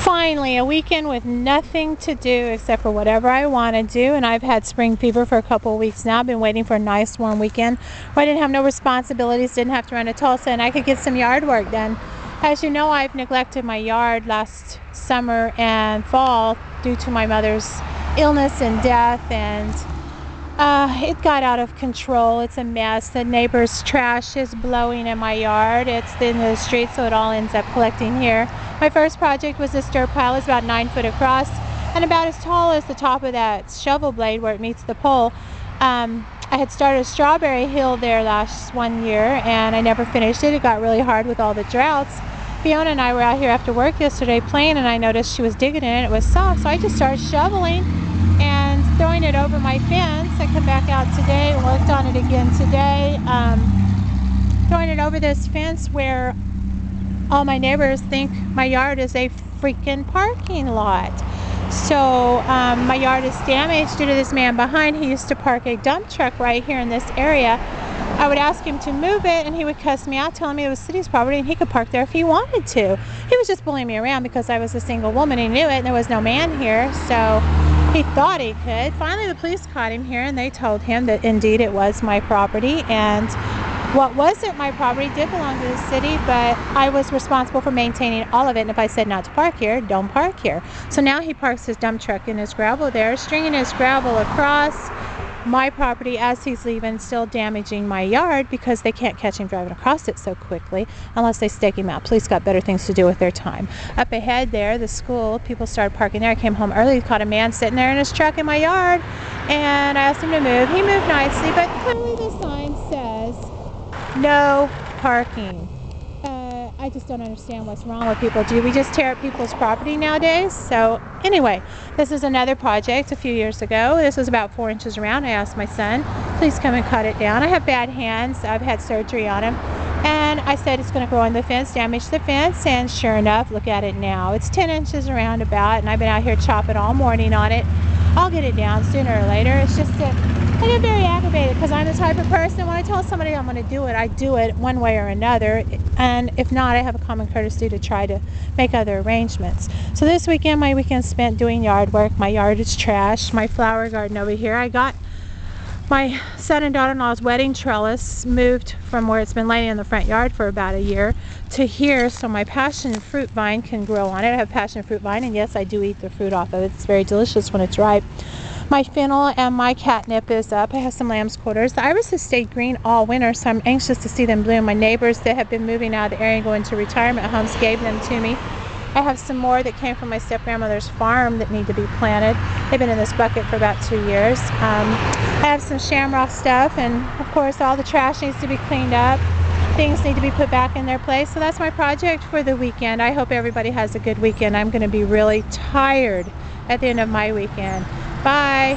Finally, a weekend with nothing to do except for whatever I want to do, and I've had spring fever for a couple of weeks now. I've been waiting for a nice warm weekend where I didn't have no responsibilities, didn't have to run to Tulsa, and I could get some yard work done. As you know, I've neglected my yard last summer and fall due to my mother's illness and death, and it got out of control. It's a mess. The neighbor's trash is blowing in my yard. It's in the street, so it all ends up collecting here. My first project was this dirt pile. It's about 9 foot across and about as tall as the top of that shovel blade where it meets the pole. I had started a strawberry hill there last one year, and I never finished it. It got really hard with all the droughts. Fiona and I were out here after work yesterday playing, and I noticed she was digging in it. It was soft, so I just started shoveling and throwing it over my fence. I come back out today and worked on it again today, throwing it over this fence where all my neighbors think my yard is a freaking parking lot. So my yard is damaged due to this man behind. He used to park a dump truck right here in this area. I would ask him to move it, and he would cuss me out, telling me it was city's property and he could park there if he wanted to. He was just bullying me around because I was a single woman. He knew it, and there was no man here, so he thought he could. Finally, the police caught him here, and they told him that indeed it was my property, and what wasn't my property did belong to the city, but I was responsible for maintaining all of it, and if I said not to park here, don't park here. So now he parks his dump truck in his gravel there, stringing his gravel across my property as he's leaving, still damaging my yard because they can't catch him driving across it so quickly unless they stake him out. Police got better things to do with their time. Up ahead there, the school, people started parking there. I came home early, caught a man sitting there in his truck in my yard, and I asked him to move. He moved nicely, but clearly the sign says no parking. I just don't understand what's wrong with people. Do we just tear up people's property nowadays? So anyway, this is another project a few years ago. This was about 4 inches around. I asked my son, please come and cut it down. I have bad hands. I've had surgery on them. And I said it's going to grow in the fence, damage the fence, and sure enough, look at it now. It's 10 inches around about, and I've been out here chopping all morning on it. I'll get it down sooner or later. It's just that I get very aggravated because I'm the type of person, when I tell somebody I'm going to do it, I do it one way or another, and if not, I have a common courtesy to try to make other arrangements. So this weekend, my weekend spent doing yard work. My yard is trashed. My flower garden over here, I got my son and daughter-in-law's wedding trellis moved from where it's been laying in the front yard for about a year to here, so my passion fruit vine can grow on it. I have passion fruit vine, and yes, I do eat the fruit off of it. It's very delicious when it's ripe. My fennel and my catnip is up. I have some lamb's quarters. The irises stayed green all winter, so I'm anxious to see them bloom. My neighbors that have been moving out of the area and going to retirement homes gave them to me. I have some more that came from my step-grandmother's farm that need to be planted. They've been in this bucket for about 2 years. I have some shamrock stuff, and of course all the trash needs to be cleaned up. Things need to be put back in their place. So that's my project for the weekend. I hope everybody has a good weekend. I'm going to be really tired at the end of my weekend. Bye.